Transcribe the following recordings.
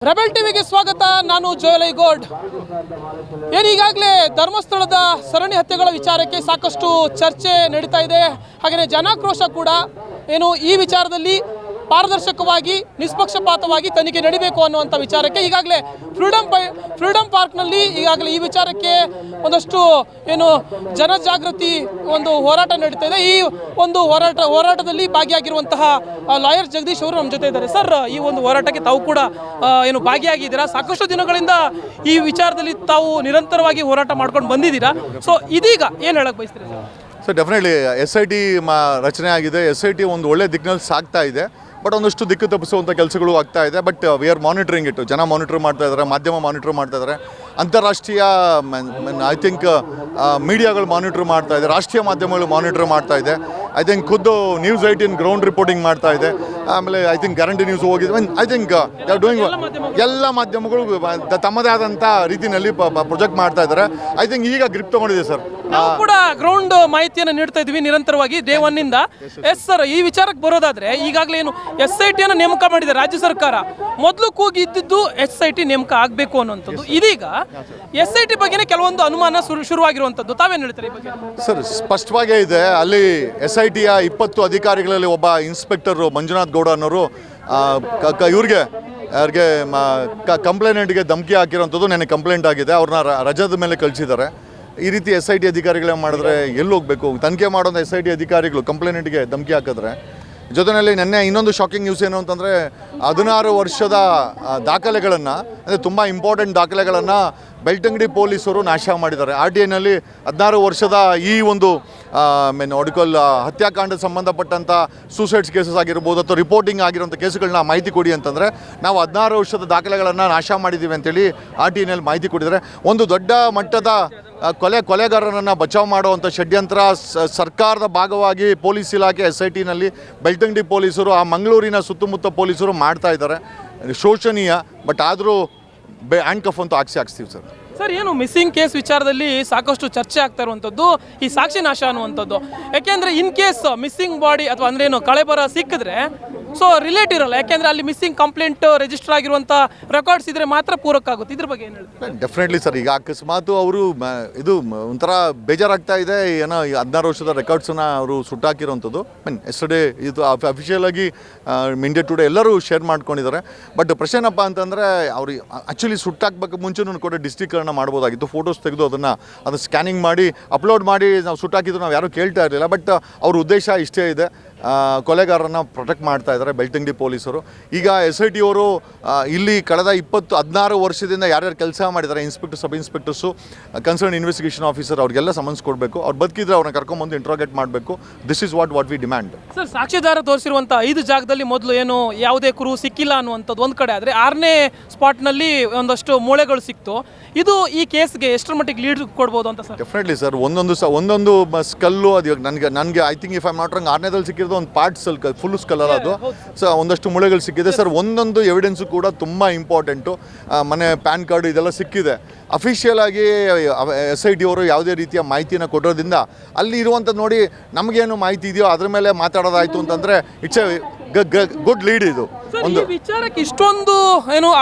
Rebel ಟಿವಿಗೆ ಸ್ವಾಗತ. ನಾನು ಜೋಯಲೈ ಗೋಲ್ಡ್. ಈಗಾಗಲೇ ಧರ್ಮಸ್ಥಳದ ಸರಣಿ ಹತ್ಯೆಗಳ ವಿಚಾರಕ್ಕೆ ಸಾಕಷ್ಟು ಚರ್ಚೆ ನಡೀತಾ ಇದೆ. ಹಾಗೆಯೇ ಜನಾಕ್ರೋಶ ಕೂಡ ಈ ವಿಚಾರದಲ್ಲಿ ಪಾರದರ್ಶಕವಾಗಿ ನಿಷ್ಪಕ್ಷಪಾತವಾಗಿ ತನಿಖೆ ನಡೀಬೇಕು ಅನ್ನುವಂಥ ವಿಚಾರಕ್ಕೆ ಈಗಾಗಲೇ ಫ್ರೀಡಂ ಪಾರ್ಕ್ನಲ್ಲಿ ಈಗಾಗಲೇ ಈ ವಿಚಾರಕ್ಕೆ ಒಂದಷ್ಟು ಜನಜಾಗೃತಿ ಒಂದು ಹೋರಾಟ ನಡೀತಾ ಇದೆ. ಈ ಒಂದು ಹೋರಾಟದಲ್ಲಿ ಭಾಗಿಯಾಗಿರುವಂತಹ ಲಾಯರ್ ಜಗದೀಶ್ ಅವರು ನಮ್ಮ ಜೊತೆ ಇದ್ದಾರೆ. ಸರ್, ಈ ಒಂದು ಹೋರಾಟಕ್ಕೆ ತಾವು ಕೂಡ ಭಾಗಿಯಾಗಿದ್ದೀರಾ. ಸಾಕಷ್ಟು ದಿನಗಳಿಂದ ಈ ವಿಚಾರದಲ್ಲಿ ತಾವು ನಿರಂತರವಾಗಿ ಹೋರಾಟ ಮಾಡ್ಕೊಂಡು ಬಂದಿದ್ದೀರಾ. ಸೊ ಇದೀಗ ಏನು ಹೇಳಕ್ ಬಯಸ್ತೀರಿ ಸರ್? ಸೊ ಡೆಫಿನೆಟ್ಲಿ SIT ರಚನೆ ಆಗಿದೆ. SIT ಒಂದು ಒಳ್ಳೆ ದಿಕ್ಕಿನಲ್ಲಿ ಸಾಗ್ತಾ ಇದೆ. ಬಟ್ ಒಂದಷ್ಟು ದಿಕ್ಕು ತಪ್ಪಿಸುವಂಥ ಕೆಲಸಗಳು ಆಗ್ತಾ ಇದೆ. ಬಟ್ ವಿ ಆರ್ ಮಾನಿಟರಿಂಗ್ ಇಟ್ಟು. ಜನ ಮಾನಿಟರ್ ಮಾಡ್ತಾ ಇದ್ದಾರೆ, ಮಾಧ್ಯಮ ಮಾನಿಟರ್ ಮಾಡ್ತಾ ಇದ್ದಾರೆ, ಅಂತಾರಾಷ್ಟ್ರೀಯ ಐ ಥಿಂಕ್ ಮೀಡಿಯಾಗಳು ಮಾನಿಟರ್ ಮಾಡ್ತಾ ಇದೆ, ರಾಷ್ಟ್ರೀಯ ಮಾಧ್ಯಮಗಳು ಮಾನಿಟರ್ ಮಾಡ್ತಾ ಇದೆ. ಐ ಥಿಂಕ್ ಖುದ್ದು ನ್ಯೂಸ್ 18 ಗ್ರೌಂಡ್ ರಿಪೋರ್ಟಿಂಗ್ ಮಾಡ್ತಾ ಇದೆ. ಆಮೇಲೆ ಐ ಥಿಂಕ್ ಗ್ಯಾರಂಟಿ ನ್ಯೂಸ್ ಹೋಗಿದೆ. I think they are doing ಎಲ್ಲ ಮಾಧ್ಯಮಗಳು ತಮ್ಮದೇ ಆದಂಥ ರೀತಿಯಲ್ಲಿ ಪ್ರೊಜೆಕ್ಟ್ ಮಾಡ್ತಾ ಇದ್ದಾರೆ. ಐ ಥಿಂಕ್ ಈಗ ಗ್ರಿಪ್ ತಗೊಂಡಿದೆ ಸರ್. ನಾವು ಕೂಡ ಗ್ರೌಂಡ್ ಮಾಹಿತಿಯನ್ನು ನೀಡ್ತಾ ಇದ್ವಿ ನಿರಂತರವಾಗಿ ಡೇ 1 ಇಂದ. ಎಸ್ ಸರ್, ಈ ವಿಚಾರಕ್ಕೆ ಬರೋದಾದ್ರೆ ಈಗಾಗಲೇ SIT ಅನ್ನು ನೇಮಕ ಮಾಡಿದೆ ರಾಜ್ಯ ಸರ್ಕಾರ. ಮೊದಲು ಕೂಗಿ ಇದ್ದಿದ್ದು SIT ನೇಮಕ ಆಗಬೇಕು ಅನ್ನುವಂಥದ್ದು. ಇದೀಗ SIT ಬಗ್ಗೆನೇ ಕೆಲವೊಂದು ಅನುಮಾನ ಶುರುವಾಗಿರುವಂಥದ್ದು. ತಾವೇನು ಹೇಳ್ತಾರೆ ಈ ಬಗ್ಗೆ? ಸರ್, ಸ್ಪಷ್ಟವಾಗೇ ಇದೆ. ಅಲ್ಲಿ SITಯ 20 ಅಧಿಕಾರಿಗಳಲ್ಲಿ ಒಬ್ಬ ಇನ್ಸ್ಪೆಕ್ಟರ್ ಮಂಜುನಾಥ್ ಗೌಡ ಅನ್ನೋರು ಇವ್ರಿಗೆ ಕಂಪ್ಲೇಂಟ್ಗೆ ಧಮಕಿ ಹಾಕಿರೋಂಥದ್ದು ನನಗೆ ಕಂಪ್ಲೇಂಟ್ ಆಗಿದೆ. ಅವ್ರನ್ನ ರಜದ ಮೇಲೆ ಕಳಿಸಿದ್ದಾರೆ. ಈ ರೀತಿ SIT ಅಧಿಕಾರಿಗಳೇ ಮಾಡಿದ್ರೆ ಎಲ್ಲಿ ಹೋಗಬೇಕು? ತನಿಖೆ ಮಾಡೋದು SIT ಅಧಿಕಾರಿಗಳು ಕಂಪ್ಲೇಂಟ್ಗೆ ಧಮಕಿ ಹಾಕಿದ್ರೆ. ಜೊತೆಯಲ್ಲಿ ನೆನ್ನೆ ಇನ್ನೊಂದು ಶಾಕಿಂಗ್ ನ್ಯೂಸ್ ಏನು ಅಂತಂದರೆ 16 ವರ್ಷದ ದಾಖಲೆಗಳನ್ನು, ಅಂದರೆ ತುಂಬ ಇಂಪಾರ್ಟೆಂಟ್ ದಾಖಲೆಗಳನ್ನು ಬೆಳ್ತಂಗಡಿ ಪೊಲೀಸರು ನಾಶ ಮಾಡಿದ್ದಾರೆ. RTIನಲ್ಲಿ 16 ವರ್ಷದ ಈ ಒಂದು ಹತ್ಯಾಕಾಂಡ ಸಂಬಂಧಪಟ್ಟಂಥ ಸೂಸೈಡ್ಸ್ ಕೇಸಸ್ ಆಗಿರ್ಬೋದು ಅಥವಾ ರಿಪೋರ್ಟಿಂಗ್ ಆಗಿರೋಂಥ ಕೇಸುಗಳನ್ನ ಮಾಹಿತಿ ಕೊಡಿ ಅಂತಂದರೆ ನಾವು 16 ವರ್ಷದ ದಾಖಲೆಗಳನ್ನು ನಾಶ ಮಾಡಿದ್ದೀವಿ ಅಂತೇಳಿ RTIನಲ್ಲಿ ಮಾಹಿತಿ ಕೊಟ್ಟಿದ್ದಾರೆ. ಒಂದು ದೊಡ್ಡ ಮಟ್ಟದ ಕೊಲೆಗಾರರನ್ನು ಬಚಾವ್ ಮಾಡುವಂಥ ಷಡ್ಯಂತ್ರ ಸರ್ಕಾರದ ಭಾಗವಾಗಿ ಪೊಲೀಸ್ ಇಲಾಖೆ SITನಲ್ಲಿ ಬೆಳ್ತಂಗಡಿ ಪೊಲೀಸರು, ಆ ಮಂಗಳೂರಿನ ಸುತ್ತಮುತ್ತ ಪೊಲೀಸರು ಮಾಡ್ತಾ ಇದ್ದಾರೆ. ಶೋಚನೀಯ. ಬಟ್ ಆದರೂ ಹ್ಯಾಂಡ್ ಕಫ್ ಅಂತೂ ಹಾಕ್ಸ್ತೀವಿ ಸರ್. ಸರ್, ಮಿಸ್ಸಿಂಗ್ ಕೇಸ್ ವಿಚಾರದಲ್ಲಿ ಸಾಕಷ್ಟು ಚರ್ಚೆ ಆಗ್ತಾ ಇರುವಂಥದ್ದು ಈ ಸಾಕ್ಷಿ ನಾಶ ಅನ್ನುವಂಥದ್ದು. ಯಾಕೆಂದರೆ ಇನ್ ಕೇಸ್ ಮಿಸ್ಸಿಂಗ್ ಬಾಡಿ ಅಥವಾ ಅಂದ್ರೆ ಕಳೆಬರ ಸಿಕ್ಕಿದ್ರೆ ಸೊ ರಿಲೇಟ್ ಇರಲ್ಲ. ಯಾಕೆಂದರೆ ಅಲ್ಲಿ ಮಿಸ್ಸಿಂಗ್ ಕಂಪ್ಲೇಂಟ್ ರಿಜಿಸ್ಟರ್ ಆಗಿರುವಂಥ ರೆಕಾರ್ಡ್ಸ್ ಇದ್ರೆ ಮಾತ್ರ ಪೂರಕ ಆಗುತ್ತೆ. ಇದ್ರ ಬಗ್ಗೆ ಏನು ಹೇಳ್ತಾರೆ? Definitely sir. ಈಗ ಅಕಸ್ಮಾತ್ ಅವರು ಇದು ಒಂಥರ ಬೇಜಾರಾಗ್ತಾ ಇದೆ. ಏನೋ 16 ವರ್ಷದ ರೆಕಾರ್ಡ್ಸನ್ನು ಅವರು ಸುಟ್ಟಾಕಿರೋವಂಥದ್ದು. ಎಸ್ಟರ್ಡೇ ಇದು ಅಫಿಷಿಯಲ್ ಆಗಿ ಇಂಡಿಯಾ ಟುಡೇ ಎಲ್ಲರೂ ಶೇರ್ ಮಾಡ್ಕೊಂಡಿದ್ದಾರೆ. ಬಟ್ ಪ್ರಶ್ನೆ ಏನಪ್ಪ ಅಂತಂದರೆ ಅವ್ರು ಆ್ಯಕ್ಚುಲಿ ಸುಟ್ಟಾಕಬೇಕು ಮುಂಚೆನೂ ಕೂಡ ಡಿಸ್ಟ್ರಿಕ್ಟ್ ಮಾಡ್ಬೋದಾಗಿತ್ತು. ಫೋಟೋಸ್ ತೆಗೆದು ಅದನ್ನು ಸ್ಕ್ಯಾನಿಂಗ್ ಮಾಡಿ ಅಪ್ಲೋಡ್ ಮಾಡಿ ನಾವು ಸುಟ್ಟಾಕಿದ್ರು ನಾವು ಯಾರೂ ಕೇಳ್ತಾ ಇರಲಿಲ್ಲ. ಬಟ್ ಅವ್ರ ಉದ್ದೇಶ ಇಷ್ಟೇ ಇದೆ, ಕೊಲೆಗಾರರನ್ನು ಪ್ರೊಟೆಕ್ಟ್ ಮಾಡ್ತಾ ಇದ್ದಾರೆ ಬೆಳ್ತಂಗಡಿ ಪೊಲೀಸರು. ಈಗ SIT ಅವರು ಇಲ್ಲಿ ಕಳೆದ 16 ವರ್ಷದಿಂದ ಯಾರ್ಯಾರು ಕೆಲಸ ಮಾಡಿದ್ದಾರೆ, inspector, sub inspectors, concern investigation officer, ಅವ್ರಿಗೆಲ್ಲ ಸಮನ್ಸ್ ಕೊಡಬೇಕು. ಅವ್ರು ಬದುಕಿದ್ರೆ ಅವ್ರನ್ನ ಕರ್ಕೊಂಬಂದು ಇಂಟ್ರೋಗೇಟ್ ಮಾಡಬೇಕು. This is what we demand. Sir, ಸಾಕ್ಷಿದಾರ ತೋರಿಸಿರುವಂಥ 5 ಜಾಗದಲ್ಲಿ ಮೊದಲು ಯಾವುದೇ ಕುರು ಸಿಕ್ಕಿಲ್ಲ ಅನ್ನುವಂಥದ್ದು ಒಂದು ಕಡೆ ಆದರೆ 6ನೇ ಸ್ಪಾಟ್ನಲ್ಲಿ ಒಂದಷ್ಟು ಮೂಳೆಗಳು ಸಿಕ್ತು. ಇದು ಈ ಕೇಸ್ಗೆ ಎಷ್ಟರ ಮಟ್ಟಿಗೆ ಲೀಡ್ ಕೊಡ್ಬೋದು ಅಂತ ಸರ್? Definitely sir. ಒಂದೊಂದು ಸ್ಕಲ್ಲು ಅದು ನನಗೆ I think if I not wrong 6ನೇದಲ್ಲಿ ಸಿಕ್ಕಿರೋದು ಒಂದು ಪಾರ್ಟ್ ಫುಲ್ ಸ್ಕಲ್ ಅಲ್ಲ ಅದು. ಸೊ ಒಂದಷ್ಟು ಮೂಳೆಗಳು ಸಿಕ್ಕಿದೆ ಸರ್. ಒಂದೊಂದು ಎವಿಡೆನ್ಸು ಕೂಡ ತುಂಬ ಇಂಪಾರ್ಟೆಂಟು. ಮನೆ ಪ್ಯಾನ್ ಕಾರ್ಡು ಇದೆಲ್ಲ ಸಿಕ್ಕಿದೆ. ಅಫಿಷಿಯಲ್ ಆಗಿ SIT ಅವರು ಯಾವುದೇ ರೀತಿಯ ಮಾಹಿತಿಯನ್ನು ಕೊಡೋದ್ರಿಂದ ಅಲ್ಲಿ ಇರುವಂಥದ್ದು ನೋಡಿ ನಮಗೇನು ಮಾಹಿತಿ ಇದೆಯೋ ಅದ್ರ ಮೇಲೆ ಮಾತಾಡೋದಾಯಿತು ಅಂತಂದರೆ ಇಟ್ಸ್ ಎ ಗುಡ್ ಲೀಡ್. ಇದು ಒಂದು ವಿಚಾರಕ್ಕೆ ಇಷ್ಟೊಂದು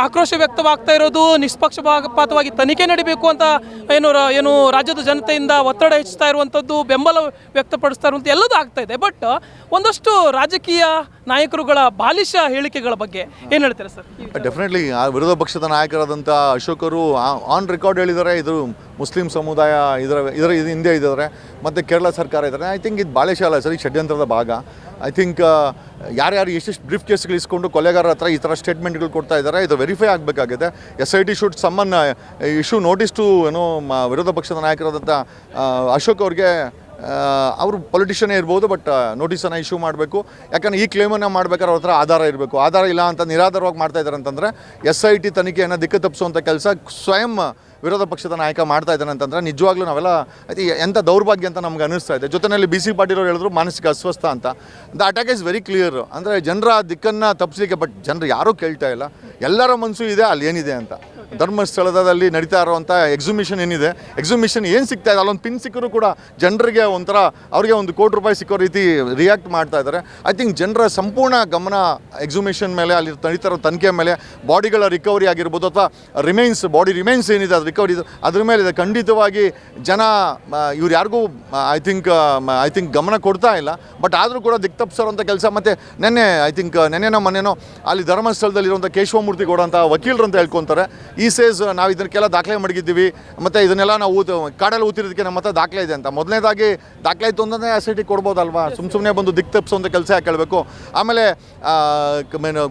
ಆಕ್ರೋಶ ವ್ಯಕ್ತವಾಗ್ತಾ ಇರೋದು, ನಿಷ್ಪಕ್ಷಪಾತವಾಗಿ ತನಿಖೆ ನಡೀಬೇಕು ಅಂತ ರಾಜ್ಯದ ಜನತೆಯಿಂದ ಒತ್ತಡ ಹೆಚ್ಚುತ್ತಾ ಇರುವಂಥದ್ದು, ಬೆಂಬಲ ವ್ಯಕ್ತಪಡಿಸ್ತಾ ಇರುವಂಥ ಎಲ್ಲದೂ ಆಗ್ತಾ ಇದೆ. ಬಟ್ ಒಂದಷ್ಟು ರಾಜಕೀಯ ನಾಯಕರುಗಳ ಬಾಲಿಶ ಹೇಳಿಕೆಗಳ ಬಗ್ಗೆ ಏನು ಹೇಳ್ತಾರೆ ಸರ್? ಡೆಫಿನೆಟ್ಲಿ ವಿರೋಧ ಪಕ್ಷದ ನಾಯಕರಾದಂಥ ಅಶೋಕರು ಆನ್ ರೆಕಾರ್ಡ್ ಹೇಳಿದ್ದಾರೆ, ಇದು ಮುಸ್ಲಿಂ ಸಮುದಾಯ ಇದರ ಹಿಂದೆ ಇದ್ದಾರೆ, ಮತ್ತು ಕೇರಳ ಸರ್ಕಾರ ಇದ್ದಾರೆ. ಐ ಥಿಂಕ್ ಇದು ಬಾಲಿಶಾಲ ಸರ್, ಈ ಷಡ್ಯಂತ್ರದ ಭಾಗ. ಐ ಥಿಂಕ್ ಯಾರ್ಯಾರು ಎಷ್ಟೆಷ್ಟು ಬ್ರೀಫ್ ಕೇಸ್ಗಳು ಇಸ್ಕೊಂಡು ಕೊಲೆಗಾರರ ಹತ್ರ ಈ ಥರ ಸ್ಟೇಟ್ಮೆಂಟ್ಗಳು ಕೊಡ್ತಾ ಇದ್ದಾರೆ, ಇದು ವೆರಿಫೈ ಆಗಬೇಕಾಗಿದೆ. SIT should summon issue notice to ವಿರೋಧ ಪಕ್ಷದ ನಾಯಕರಾದಂಥ ಅಶೋಕ್ ಅವ್ರಿಗೆ. ಅವರು ಪೊಲಿಟಿಷಿಯನ್ನೇ ಇರ್ಬೋದು, ಬಟ್ ನೋಟಿಸನ್ನು ಇಶ್ಯೂ ಮಾಡಬೇಕು. ಯಾಕಂದರೆ ಈ ಕ್ಲೇಮನ್ನು ಮಾಡ್ಬೇಕಾದ್ರೆ ಅವ್ರ ಹತ್ರ ಆಧಾರ ಇರಬೇಕು. ಆಧಾರ ಇಲ್ಲ ಅಂತ ನಿರಾಧಾರವಾಗಿ ಮಾಡ್ತಾ ಇದ್ದಾರೆ ಅಂತಂದರೆ SIT ತನಿಖೆಯನ್ನು ದಿಕ್ಕು ತಪ್ಪಿಸುವಂಥ ಕೆಲಸ ಸ್ವಯಂ ವಿರೋಧ ಪಕ್ಷದ ನಾಯಕ ಮಾಡ್ತಾ ಇದ್ದಾನೆ ಅಂತಂದರೆ ನಿಜವಾಗ್ಲೂ ನಾವೆಲ್ಲ ಎಂಥ ದೌರ್ಭಾಗ್ಯ ಅಂತ ನಮ್ಗೆ ಅನ್ನಿಸ್ತಾ ಇದೆ. ಜೊತೆಯಲ್ಲಿ BC ಪಾಟೀಲ್ ಅವರು ಹೇಳಿದ್ರು ಮಾನಸಿಕ ಅಸ್ವಸ್ಥ ಅಂತ. The attack is very clear. ಅಂದರೆ ಜನರ ದಿಕ್ಕನ್ನು ತಪ್ಪಿಸಲಿಕ್ಕೆ, ಬಟ್ ಜನರು ಯಾರೂ ಕೇಳ್ತಾ ಇಲ್ಲ. ಎಲ್ಲರ ಮನಸ್ಸು ಇದೆ ಅಲ್ಲಿ ಏನಿದೆ ಅಂತ. ಧರ್ಮಸ್ಥಳದಲ್ಲಿ ನಡೀತಾ ಇರುವಂಥ ಎಕ್ಸಿಬಿಷನ್ ಏನಿದೆ, ಎಕ್ಸಿಬಿಷನ್ ಏನು ಸಿಗ್ತಾ ಇದೆ, ಅಲ್ಲೊಂದು ಪಿನ್ ಸಿಕ್ಕರೂ ಕೂಡ ಜನರಿಗೆ ಒಂಥರ ಅವ್ರಿಗೆ ಒಂದು ₹1 ಸಿಕ್ಕೋ ರೀತಿ ರಿಯಾಕ್ಟ್ ಮಾಡ್ತಾ ಇದ್ದಾರೆ. ಐ ಥಿಂಕ್ ಜನರ ಸಂಪೂರ್ಣ ಗಮನ ಎಕ್ಸಿಬಿಷನ್ ಮೇಲೆ, ಅಲ್ಲಿ ನಡೀತಾ ಇರೋ ತನಿಖೆ ಮೇಲೆ, ಬಾಡಿಗಳ ರಿಕವರಿ ಆಗಿರ್ಬೋದು ಅಥವಾ ಬಾಡಿ ರಿಮೈನ್ಸ್ ಏನಿದೆ ಅದು ರಿಕವರಿ ಅದ್ರ ಮೇಲೆ ಇದೆ. ಖಂಡಿತವಾಗಿ ಜನ ಇವ್ರು ಯಾರಿಗೂ ಐ ಥಿಂಕ್ ಗಮನ ಕೊಡ್ತಾ ಇಲ್ಲ. ಬಟ್ ಆದರೂ ಕೂಡ ದಿಕ್ತಪ್ಸೋರಂಥ ಕೆಲಸ. ಮತ್ತು ನೆನ್ನೆನೋ ಮೊನ್ನೆನೋ ಅಲ್ಲಿ ಧರ್ಮಸ್ಥಳದಲ್ಲಿರುವಂಥ ಕೇಶವಮೂರ್ತಿ ಗೌಡ ಅಂತ ವಕೀಲರು ಅಂತ ಹೇಳ್ಕೊತಾರೆ. ಈ ಸೇಸ್ ನಾವು ಇದಕ್ಕೆಲ್ಲ ದಾಖಲೆ ಮಡಗಿದ್ದೀವಿ ಮತ್ತು ಇದನ್ನೆಲ್ಲ ನಾವು ಕಾಡಲ್ಲಿ ಊತಿರೋದಕ್ಕೆ ನಮ್ಮ ಹತ್ರ ದಾಖಲೆ ಇದೆ ಅಂತ. ಮೊದಲನೇದಾಗಿ ದಾಖಲೆ ಇತ್ತು ಅಂತಂದರೆ SIT ಕೊಡ್ಬೋದಲ್ವಾ? ಸುಮ್ಮನೆ ಬಂದು ದಿಕ್ತಪ್ಸೋಂಥ ಕೆಲಸ ಯಾಕೆ ಹೇಳಬೇಕು? ಆಮೇಲೆ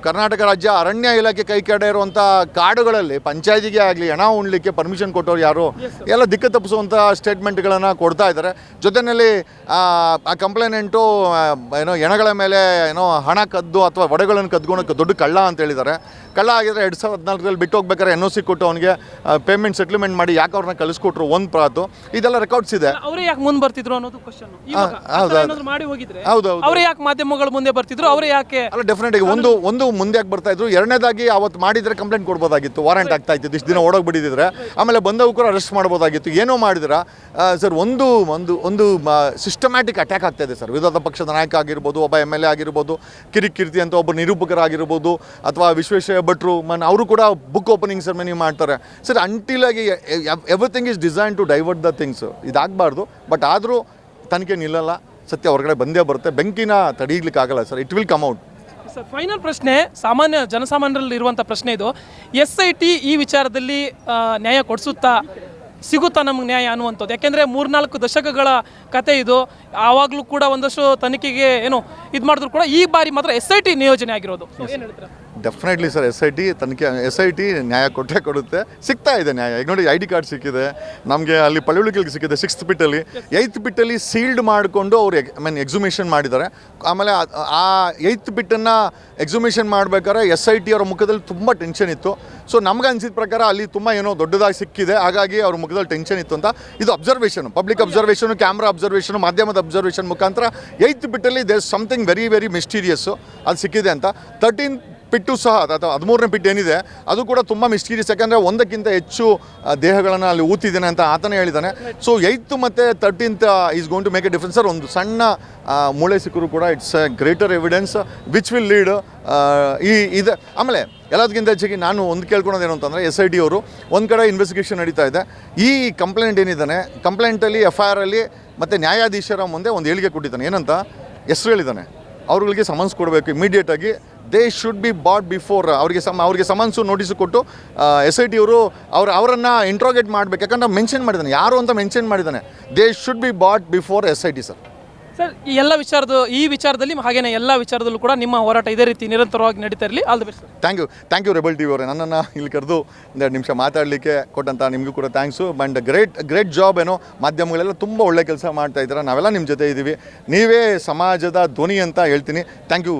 ಕರ್ನಾಟಕ ರಾಜ್ಯ ಅರಣ್ಯ ಇಲಾಖೆ ಕೈ ಕೆಡೆ ಇರುವಂಥ ಕಾಡುಗಳಲ್ಲಿ ಪಂಚಾಯತಿಗೆ ಆಗಲಿ ಹಣ ಉಣ್ಲಿಕ್ಕೆ ಪರ್ಮಿಷನ್ ಕೊಟ್ಟವ್ರು ಯಾರು? ಎಲ್ಲ ದಿಕ್ಕು ತಪ್ಪಿಸುವಂಥ ಸ್ಟೇಟ್ಮೆಂಟ್ಗಳನ್ನು ಕೊಡ್ತಾ ಇದ್ದಾರೆ. ಜೊತೆಯಲ್ಲಿ ಆ ಕಂಪ್ಲೇನೆಂಟು ಹೆಣಗಳ ಮೇಲೆ ಹಣ ಕದ್ದು ಅಥವಾ ಒಡೆಗಳನ್ನು ಕದ್ಕೊಂಡು ದೊಡ್ಡ ಕಳ್ಳ ಅಂತ ಹೇಳಿದ್ದಾರೆ. ಕಳ್ಳ ಆಗಿದ್ರೆ 2014 ಬಿಟ್ಟು ಹೋಗ್ಬೇಕಾದ್ರೆ NOC ಕೊಟ್ಟು ಅವನಿಗೆ ಪೇಮೆಂಟ್ ಸೆಟ್ಲ್ಮೆಂಟ್ ಮಾಡಿ ಯಾಕೆ ಅವ್ರನ್ನ ಕಳಿಸ್ಕೊಟ್ರು ಒಂದು ಪ್ರಾತು. ಇದೆಲ್ಲ ರೆಕಾರ್ಡ್ಸ್ ಇದೆ. ಅವರೇ ಯಾಕೆ ಮುಂದೆ ಬರ್ತಿದ್ರು ಅನ್ನೋದು ಕ್ವಶನ್. ಮಾಡಿ ಹೋಗಿದ್ರೆ ಹೌದು ಅವರೇ ಯಾಕೆ ಮಾಧ್ಯಮಗಳ ಮುಂದೆ ಬರ್ತಿದ್ರು? ಅವರೇ ಯಾಕೆ ಅಲ್ಲ ಡೆಫಿನೆಟ್ ಆಗಿ ಒಂದು ಮುಂದೆ ಯಾಕೆ ಬರ್ತಾ ಇದ್ರು? ಎರಡನೇದಾಗಿ ಅವತ್ತು ಮಾಡಿದ್ರೆ ಕಂಪ್ಲೇಂಟ್ ಕೊಡ್ಬೋದಾಗಿತ್ತು, ವಾರಂಟ್ ಆಗ್ತಾ ಇತ್ತು, ಇಷ್ಟು ದಿನ ಓಡೋಗ್ಬಿಟ್ಟಿದ್ರೆ. ಆಮೇಲೆ ಬಂದವು ಕೂಡ ಅರೆಸ್ಟ್ ಮಾಡ್ಬೋದಾಗಿತ್ತು. ಏನೋ ಮಾಡಿದ್ರ ಸರ್. ಒಂದು ಸಿಸ್ಟಮ್ಯಾಟಿಕ್ ಅಟ್ಯಾಕ್ ಆಗ್ತಾ ಇದೆ ಸರ್. ವಿರೋಧ ಪಕ್ಷದ ನಾಯಕ ಆಗಿರ್ಬೋದು, ಒಬ್ಬ MLA ಆಗಿರ್ಬೋದು, ಕಿರಿಕೀರ್ತಿ ಅಂತ ಒಬ್ಬ ನಿರೂಪಕರಾಗಿರ್ಬೋದು, ಅಥವಾ ವಿಶ್ವೇಶ್ವರಯ್ಯ ಭಟ್ರು ಅವರು ಕೂಡ ಬುಕ್ ಓಪನಿಂಗ್ ಸೆರೆಮನಿ ಮಾಡ್ತಾರೆ ಸರ್. ಅಂಟಿಲ್ ಆಗಿ everything is design to divert the things. ಇದಾಗಬಾರ್ದು. ಬಟ್ ಆದರೂ ತನಿಖೆ ನಿಲ್ಲಲ್ಲ, ಸತ್ಯ ಹೊರಗಡೆ ಬಂದೇ ಬರುತ್ತೆ. ಬೆಂಕಿನ ತಡೀಲಿಕ್ಕಾಗಲ್ಲ ಸರ್. It will come out. Sir final ಪ್ರಶ್ನೆ, ಜನಸಾಮಾನ್ಯರಲ್ಲಿ ಇರುವಂಥ ಪ್ರಶ್ನೆ ಇದು. SIT ಈ ವಿಚಾರದಲ್ಲಿ ನ್ಯಾಯ ಕೊಡಿಸುತ್ತಾ, ಸಿಗುತ್ತಾ ನಮಗೆ ನ್ಯಾಯ ಅನ್ನುವಂಥದ್ದು? ಯಾಕೆಂದರೆ 3-4 ದಶಕಗಳ ಕತೆ ಇದು. ಆವಾಗಲೂ ಕೂಡ ಒಂದಷ್ಟು ತನಿಖೆಗೆ ಇದು ಮಾಡಿದ್ರು ಕೂಡ ಈ ಬಾರಿ ಮಾತ್ರ SIT ನಿಯೋಜನೆ ಆಗಿರೋದು. ಏನು ಹೇಳ್ತೀರಾ? Definitely sir. SIT ನ್ಯಾಯ ಕೊಡುತ್ತೆ. ಸಿಗ್ತಾ ಇದೆ ನ್ಯಾಯ. ಈಗ ನೋಡಿ ID ಕಾರ್ಡ್ ಸಿಕ್ಕಿದೆ ನಮಗೆ, ಅಲ್ಲಿ ಪಳವಳಿಕೆಗೆ ಸಿಕ್ಕಿದೆ 6th ಬಿಟ್ಟಲ್ಲಿ. 8th ಬಿಟ್ಟಲ್ಲಿ ಸೀಲ್ಡ್ ಮಾಡಿಕೊಂಡು ಅವರು ಎಕ್ಸಿಬಿಷನ್ ಮಾಡಿದ್ದಾರೆ. ಆಮೇಲೆ ಆ 8th ಬಿಟ್ಟನ್ನು ಎಕ್ಸಿಬಿಷನ್ ಮಾಡಬೇಕಾದ್ರೆ SIT ಅವರ ಮುಖದಲ್ಲಿ ತುಂಬ ಟೆನ್ಷನ್ ಇತ್ತು. ಸೊ ನಮ್ಗೆ ಅನಿಸಿದ ಪ್ರಕಾರ ಅಲ್ಲಿ ತುಂಬ ದೊಡ್ಡದಾಗಿ ಸಿಕ್ಕಿದೆ, ಹಾಗಾಗಿ ಅವ್ರ ಮುಖದಲ್ಲಿ ಟೆನ್ಷನ್ ಇತ್ತು ಅಂತ. ಇದು observation, public observation, camera observation, ಮಾಧ್ಯಮದ ಅಬ್ಸರ್ವೇಷನ್ ಮುಖಾಂತರ 8th ಬಿಟ್ಟಲ್ಲಿ there something very very mysterious ಅದು ಸಿಕ್ಕಿದೆ ಅಂತ. 13th ಪಿಟ್ಟು ಸಹ ಅಥವಾ 13ನೇ ಪಿಟ್ಟು ಏನಿದೆ ಅದು ಕೂಡ ತುಂಬ ಮಿಸ್ಟೀರಿಯಸ್. ಯಾಕಂದರೆ 1ಕ್ಕಿಂತ ಹೆಚ್ಚು ದೇಹಗಳನ್ನು ಅಲ್ಲಿ ಊತಿದ್ದಾನೆ ಅಂತ ಆತನೇ ಹೇಳಿದ್ದಾನೆ. ಸೊ 8th ಮತ್ತು 13th is going to make a difference sir. ಒಂದು ಸಣ್ಣ ಮೂಳೆ ಸಿಕ್ಕರೂ ಕೂಡ it's a greater evidence which will lead ಇದೆ. ಆಮೇಲೆ ಎಲ್ಲದಕ್ಕಿಂತ ಹೆಚ್ಚಾಗಿ ನಾನು ಒಂದು ಕೇಳ್ಕೊಳೋದೇನು ಅಂತಂದರೆ, SIT ಅವರು ಒಂದು ಕಡೆ ಇನ್ವೆಸ್ಟಿಗೇಷನ್ ನಡೀತಾ ಇದೆ. ಈ ಕಂಪ್ಲೇಂಟ್ ಏನಿದ್ದಾನೆ, ಕಂಪ್ಲೇಂಟಲ್ಲಿ FIR ಅಲ್ಲಿ ಮತ್ತು ನ್ಯಾಯಾಧೀಶರ ಮುಂದೆ ಒಂದು ಹೇಳಿಕೆ ಕೊಟ್ಟಿದ್ದಾನೆ. ಏನಂತ ಹೆಸರು ಹೇಳಿದ್ದಾನೆ, ಅವ್ರುಗಳಿಗೆ ಸಮನ್ಸ್ ಕೊಡಬೇಕು ಇಮಿಡಿಯೇಟಾಗಿ. They should be brought before. ಅವ್ರಿಗೆ ಸಮನ್ಸು ನೋಟಿಸು ಕೊಟ್ಟು SIT ಅವರು ಅವರನ್ನು ಇಂಟ್ರೋಗೇಟ್ ಮಾಡಬೇಕು. ಯಾಕಂದ್ರೆ ಮೆನ್ಷನ್ ಮಾಡಿದ್ದಾನೆ, ಯಾರು ಅಂತ ಮೆನ್ಷನ್ ಮಾಡಿದ್ದಾನೆ. They should be brought before SIT sir. Sir ಈ ವಿಚಾರದಲ್ಲಿ ಹಾಗೇನೆ ಎಲ್ಲ ವಿಚಾರದಲ್ಲೂ ಕೂಡ ನಿಮ್ಮ ಹೋರಾಟ ಇದೇ ರೀತಿ ನಿರಂತರವಾಗಿ ನಡೀತಾ ಇರಲಿ. All the best sir. Thank you Rebel TV ಅವರೇ, ನನ್ನನ್ನು ಇಲ್ಲಿ ಕರೆದು 2 ನಿಮಿಷ ಮಾತಾಡಲಿಕ್ಕೆ ಕೊಟ್ಟಂತ ನಿಮಗೂ ಕೂಡ ಥ್ಯಾಂಕ್ಸು. And great job. ಮಾಧ್ಯಮಗಳೆಲ್ಲ ತುಂಬ ಒಳ್ಳೆ ಕೆಲಸ ಮಾಡ್ತಾ ಇದ್ದೀರಾ. ನಾವೆಲ್ಲ ನಿಮ್ಮ ಜೊತೆ ಇದ್ದೀವಿ. ನೀವೇ ಸಮಾಜದ ಧ್ವನಿ ಅಂತ ಹೇಳ್ತೀನಿ. Thank you.